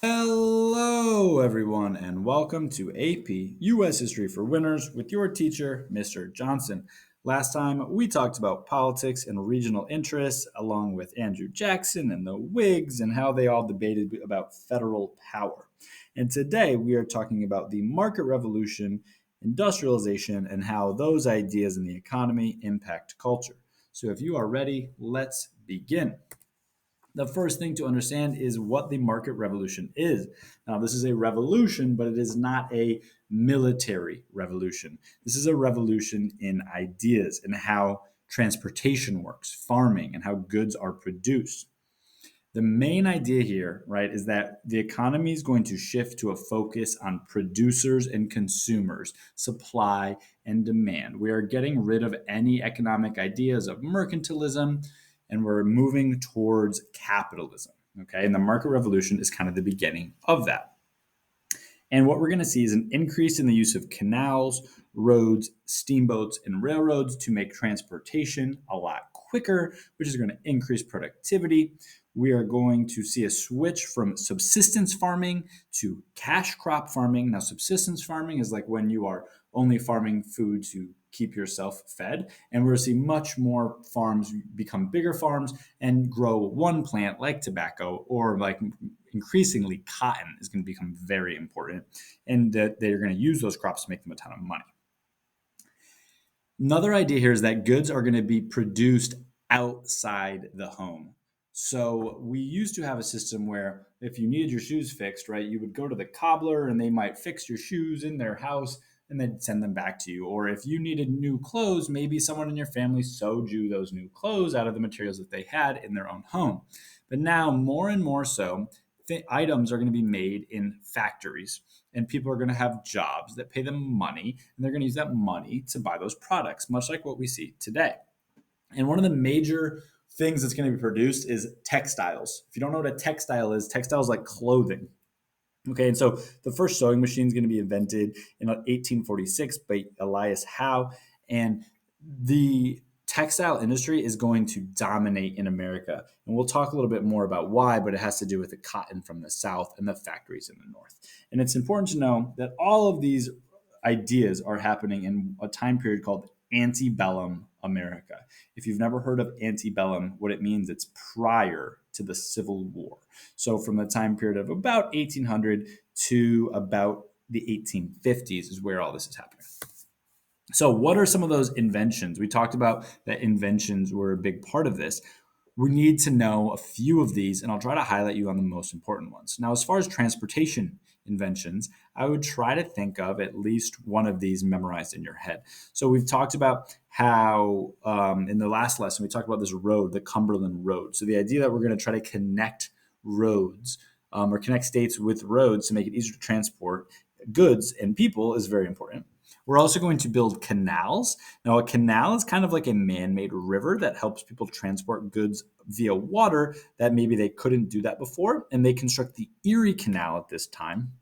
Hello, everyone, and welcome to AP US History for Winners with your teacher, Mr. Johnson. Last time we talked about politics and regional interests, along with Andrew Jackson and the Whigs, and how they all debated about federal power. And today we are talking about the market revolution, industrialization, and how those ideas in the economy impact culture. So if you are ready, let's begin. The first thing to understand is what the market revolution is. Now, this is a revolution, but it is not a military revolution. This is a revolution in ideas and how transportation works, farming, and how goods are produced. The main idea here, right, is that the economy is going to shift to a focus on producers and consumers, supply and demand. We are getting rid of any economic ideas of mercantilism and we're moving towards capitalism. Okay. And the market revolution is kind of the beginning of that. And what we're going to see is an increase in the use of canals, roads, steamboats, and railroads to make transportation a lot quicker, which is going to increase productivity. We are going to see a switch from subsistence farming to cash crop farming. Now, subsistence farming is like when you are only farming food to keep yourself fed. And we're going to see much more farms become bigger farms and grow one plant like tobacco or like increasingly cotton is going to become very important, and that they're going to use those crops to make them a ton of money. Another idea here is that goods are going to be produced outside the home. So we used to have a system where if you needed your shoes fixed, right, you would go to the cobbler and they might fix your shoes in their house and then send them back to you. Or if you needed new clothes, maybe someone in your family sewed you those new clothes out of the materials that they had in their own home. But now, more and more so, items are going to be made in factories and people are going to have jobs that pay them money and they're going to use that money to buy those products, much like what we see today. And one of the major things that's going to be produced is textiles. If you don't know what a textile is like clothing. Okay, and so the first sewing machine is going to be invented in 1846 by Elias Howe, and the textile industry is going to dominate in America. And we'll talk a little bit more about why, but it has to do with the cotton from the South and the factories in the North. And it's important to know that all of these ideas are happening in a time period called antebellum America. If you've never heard of antebellum, what it means, it's prior to the Civil War. So from the time period of about 1800 to about the 1850s is where all this is happening. So what are some of those inventions? We talked about that inventions were a big part of this. We need to know a few of these, and I'll try to highlight you on the most important ones. Now, as far as transportation inventions, I would try to think of at least one of these memorized in your head. So we've talked about how in the last lesson, we talked about this road, the Cumberland Road. So the idea that we're going to try to connect roads or connect states with roads to make it easier to transport goods and people is very important. We're also going to build canals. Now, a canal is kind of like a man-made river that helps people transport goods via water that maybe they couldn't do that before. And they construct the Erie Canal at this time,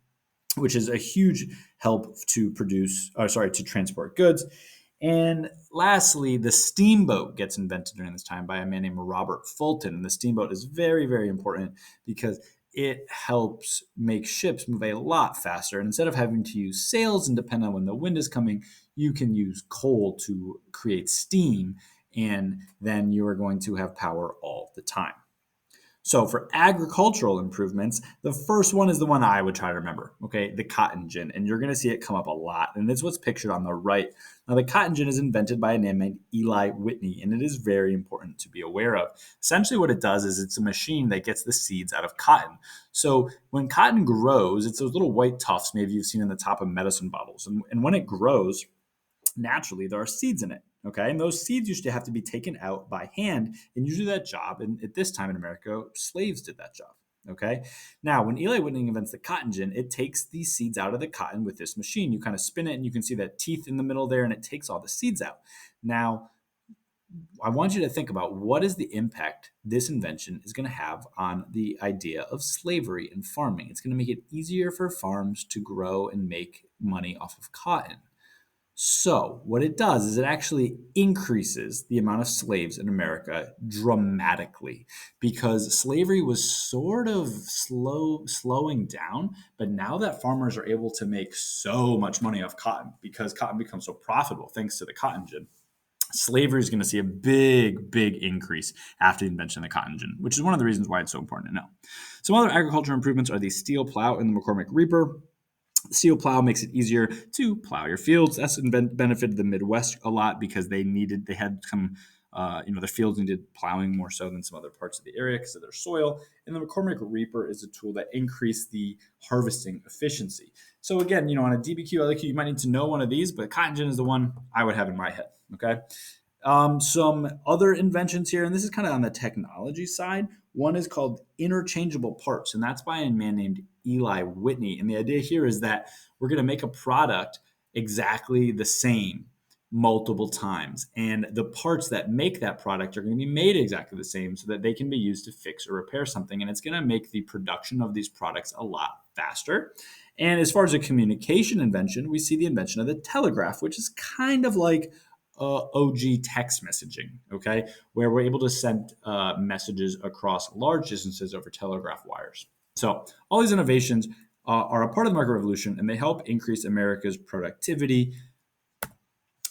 which is a huge help to to transport goods. And lastly, the steamboat gets invented during this time by a man named Robert Fulton. And the steamboat is very, very important because it helps make ships move a lot faster. And instead of having to use sails and depend on when the wind is coming, you can use coal to create steam. And then you are going to have power all the time. So for agricultural improvements, the first one is the one I would try to remember, okay, the cotton gin. And you're going to see it come up a lot. And it's what's pictured on the right. Now, the cotton gin is invented by a man named Eli Whitney, and it is very important to be aware of. Essentially, what it does is it's a machine that gets the seeds out of cotton. So when cotton grows, it's those little white tufts maybe you've seen in the top of medicine bottles. And when it grows, naturally there are seeds in it. Okay. And those seeds used to have to be taken out by hand. And usually that job, and at this time in America, slaves did that job. Okay. Now, when Eli Whitney invents the cotton gin, it takes these seeds out of the cotton with this machine. You kind of spin it and you can see that teeth in the middle there, and it takes all the seeds out. Now, I want you to think about what is the impact this invention is going to have on the idea of slavery and farming. It's going to make it easier for farms to grow and make money off of cotton. So, what it does is it actually increases the amount of slaves in America dramatically because slavery was sort of slowing down, but now that farmers are able to make so much money off cotton because cotton becomes so profitable thanks to the cotton gin, slavery is going to see a big increase after the invention of the cotton gin, which is one of the reasons why it's so important to know. Some other agricultural improvements are the steel plow and the McCormick reaper. The steel plow makes it easier to plow your fields. That's benefited the Midwest a lot because they had some, their fields needed plowing more so than some other parts of the area because of their soil. And the McCormick reaper is a tool that increased the harvesting efficiency. So again, on a DBQ, LQ, you might need to know one of these, but cotton gin is the one I would have in my head. Okay. Some other inventions here, and this is kind of on the technology side. One is called interchangeable parts, and that's by a man named Eli Whitney. And the idea here is that we're going to make a product exactly the same multiple times. And the parts that make that product are going to be made exactly the same so that they can be used to fix or repair something. And it's going to make the production of these products a lot faster. And as far as a communication invention, we see the invention of the telegraph, which is kind of like OG text messaging, okay, where we're able to send messages across large distances over telegraph wires. So all these innovations are a part of the market revolution, and they help increase America's productivity.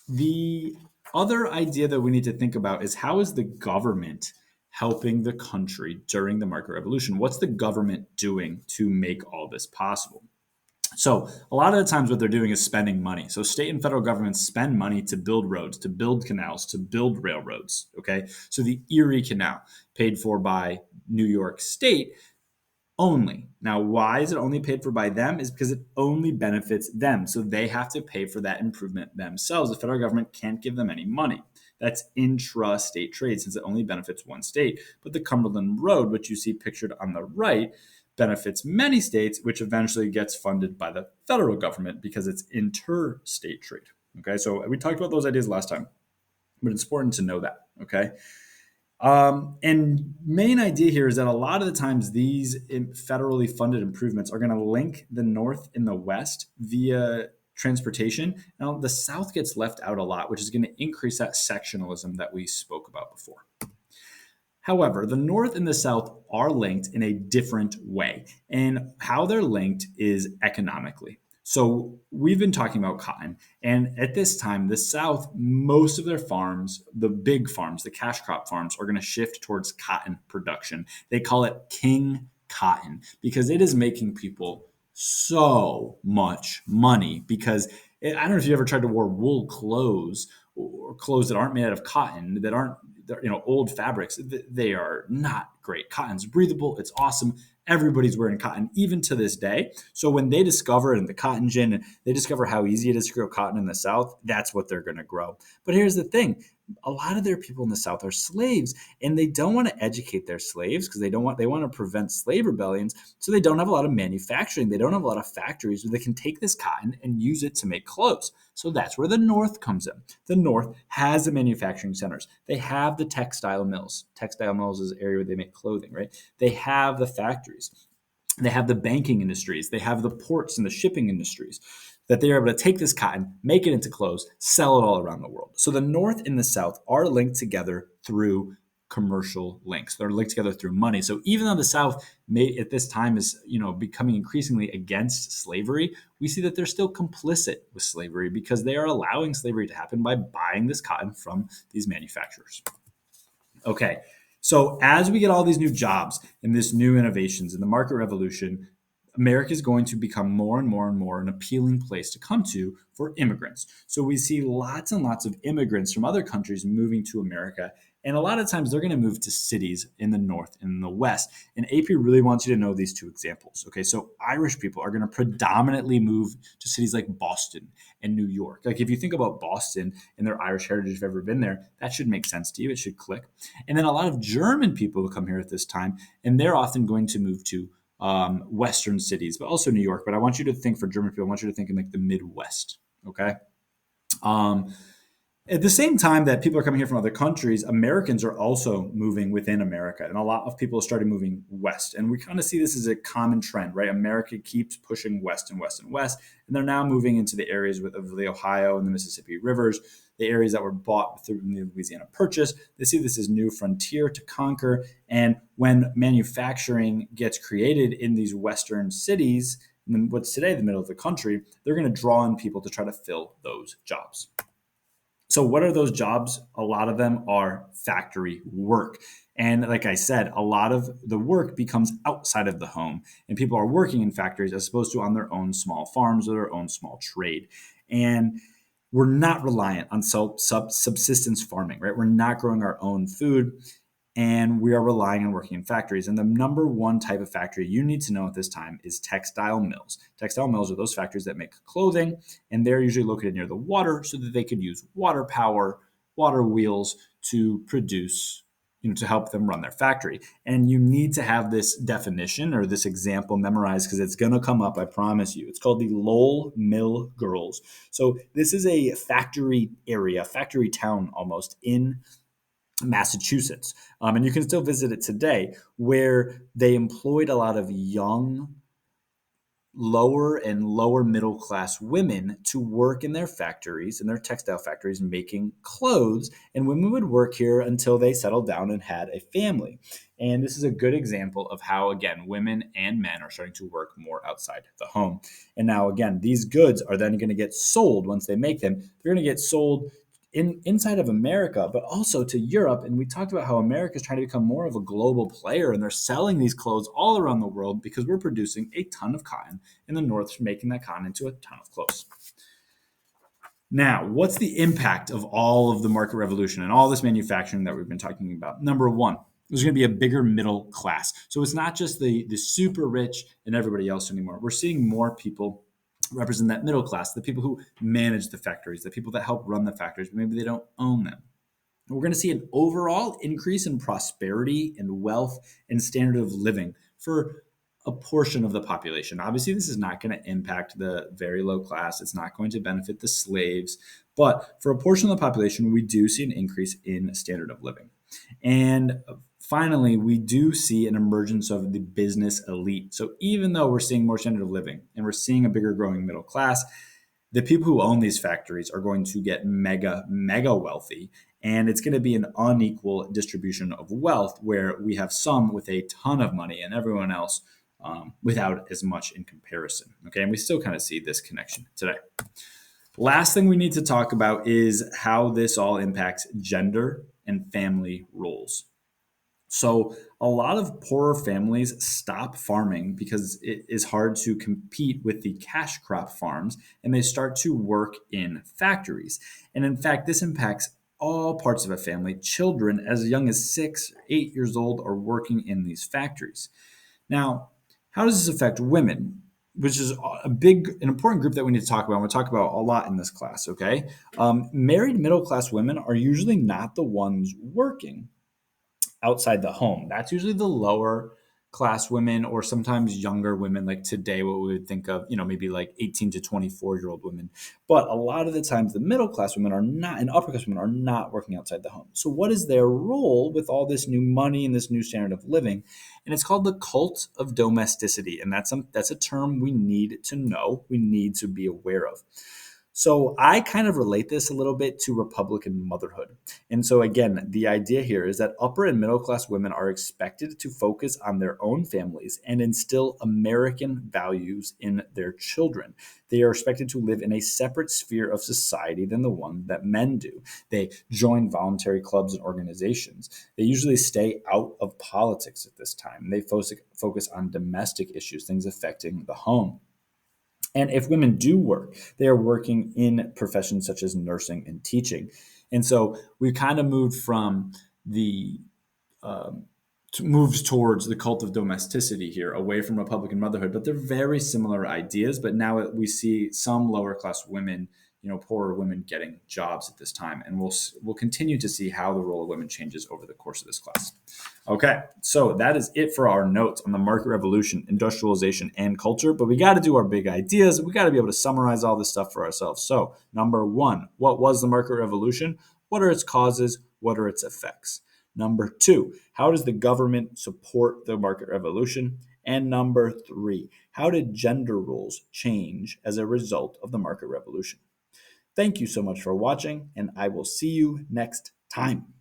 The other idea that we need to think about is how is the government helping the country during the market revolution? What's the government doing to make all this possible? So a lot of the times what they're doing is spending money. So state and federal governments spend money to build roads, to build canals, to build railroads. Okay. So the Erie Canal, paid for by New York State only. Now, why is it only paid for by them? Is because it only benefits them. So they have to pay for that improvement themselves. The federal government can't give them any money. That's intra-state trade since it only benefits one state. But the Cumberland Road, which you see pictured on the right, benefits many states, which eventually gets funded by the federal government because it's interstate trade. Okay, so we talked about those ideas last time, but it's important to know that. Okay. And main idea here is that a lot of the times these federally funded improvements are going to link the North and the West via transportation. Now, the South gets left out a lot, which is going to increase that sectionalism that we spoke about before. However, the North and the South are linked in a different way. And how they're linked is economically. So we've been talking about cotton. And at this time, the South, most of their farms, the big farms, the cash crop farms, are going to shift towards cotton production. They call it king cotton because it is making people so much money. Because I don't know if you ever tried to wear wool clothes or clothes that aren't made out of cotton, that aren't old fabrics. They are not great. Cotton's breathable. It's awesome. Everybody's wearing cotton, even to this day. So when they discover in the cotton gin, and they discover how easy it is to grow cotton in the South, that's what they're going to grow. But here's the thing. A lot of their people in the South are slaves, and they don't want to educate their slaves because they want to prevent slave rebellions. So they don't have a lot of manufacturing. They don't have a lot of factories where they can take this cotton and use it to make clothes. So that's where the North comes in. The North has the manufacturing centers. They have the textile mills. Textile mills is an area where they make clothing, right? They have the factories. They have the banking industries. They have the ports and the shipping industries that they're able to take this cotton, make it into clothes, sell it all around the world. So the North and the South are linked together through commercial links. They're linked together through money. So even though the South may at this time is, becoming increasingly against slavery, we see that they're still complicit with slavery because they are allowing slavery to happen by buying this cotton from these manufacturers. Okay. So as we get all these new jobs and this new innovations in the market revolution, America is going to become more and more and more an appealing place to come to for immigrants. So we see lots and lots of immigrants from other countries moving to America. And a lot of times they're going to move to cities in the North and in the West. And AP really wants you to know these two examples. Okay, so Irish people are going to predominantly move to cities like Boston and New York. Like if you think about Boston and their Irish heritage, if you've ever been there, that should make sense to you. It should click. And then a lot of German people will come here at this time, and they're often going to move to Western cities, but also New York. But I want you to think for German people, I want you to think in like the Midwest. Okay. At the same time that people are coming here from other countries, Americans are also moving within America, and a lot of people are starting moving west. And we kind of see this as a common trend, right? America keeps pushing west and west and west, and they're now moving into the areas of the Ohio and the Mississippi rivers, the areas that were bought through the Louisiana Purchase. They see this as new frontier to conquer, and when manufacturing gets created in these western cities, in what's today the middle of the country, they're going to draw in people to try to fill those jobs. So, what are those jobs? A lot of them are factory work. And like I said, a lot of the work becomes outside of the home, and people are working in factories as opposed to on their own small farms or their own small trade. And we're not reliant on subsistence farming, right? We're not growing our own food, and we are relying on working in factories. And the number one type of factory you need to know at this time is textile mills. Textile mills are those factories that make clothing, and they're usually located near the water so that they could use water power, water wheels to produce, to help them run their factory. And you need to have this definition or this example memorized because it's going to come up, I promise you. It's called the Lowell Mill Girls. So this is a factory area, factory town almost in Massachusetts. And you can still visit it today, where they employed a lot of young, lower and lower middle class women to work in their factories, in their textile factories, making clothes. And women would work here until they settled down and had a family. And this is a good example of how, again, women and men are starting to work more outside the home. And now, again, these goods are then going to get sold once they make them. They're going to get sold inside of America, but also to Europe. And we talked about how America is trying to become more of a global player, and they're selling these clothes all around the world because we're producing a ton of cotton in the north, making that cotton into a ton of clothes. Now, what's the impact of all of the market revolution and all this manufacturing that we've been talking about? Number one, there's going to be a bigger middle class. So it's not just the super rich and everybody else anymore. We're seeing more people represent that middle class, the people who manage the factories, the people that help run the factories, but maybe they don't own them. We're going to see an overall increase in prosperity and wealth and standard of living for a portion of the population. Obviously, this is not going to impact the very low class. It's not going to benefit the slaves. But for a portion of the population, we do see an increase in standard of living. And finally, we do see an emergence of the business elite. So even though we're seeing more standard of living and we're seeing a bigger growing middle class, the people who own these factories are going to get mega wealthy, and it's going to be an unequal distribution of wealth where we have some with a ton of money and everyone else without as much in comparison. Okay, and we still kind of see this connection today. Last thing we need to talk about is how this all impacts gender and family roles. So a lot of poorer families stop farming because it is hard to compete with the cash crop farms, and they start to work in factories. And in fact, this impacts all parts of a family. Children as young as 6, 8 years old are working in these factories. Now, how does this affect women? Which is an important group that we need to talk about. We'll talk about a lot in this class, okay? Married middle class women are usually not the ones working outside the home. That's usually the lower class women or sometimes younger women, like today, what we would think of, maybe like 18 to 24-year-old women. But a lot of the times the middle class women are not, and upper class women are not working outside the home. So what is their role with all this new money and this new standard of living? And it's called the cult of domesticity. And that's a term we need to know, we need to be aware of. So I kind of relate this a little bit to Republican motherhood. And so again, the idea here is that upper and middle class women are expected to focus on their own families and instill American values in their children. They are expected to live in a separate sphere of society than the one that men do. They join voluntary clubs and organizations. They usually stay out of politics at this time. They focus on domestic issues, things affecting the home. And if women do work, they are working in professions such as nursing and teaching. And so we kind of moved from the moves towards the cult of domesticity here, away from Republican motherhood. But they're very similar ideas. But now we see some lower class women poorer women getting jobs at this time. And we'll continue to see how the role of women changes over the course of this class. Okay, so that is it for our notes on the market revolution, industrialization, and culture. But we got to do our big ideas. We got to be able to summarize all this stuff for ourselves. So, number one, what was the market revolution? What are its causes? What are its effects? Number two, how does the government support the market revolution? And number three, how did gender roles change as a result of the market revolution? Thank you so much for watching, and I will see you next time.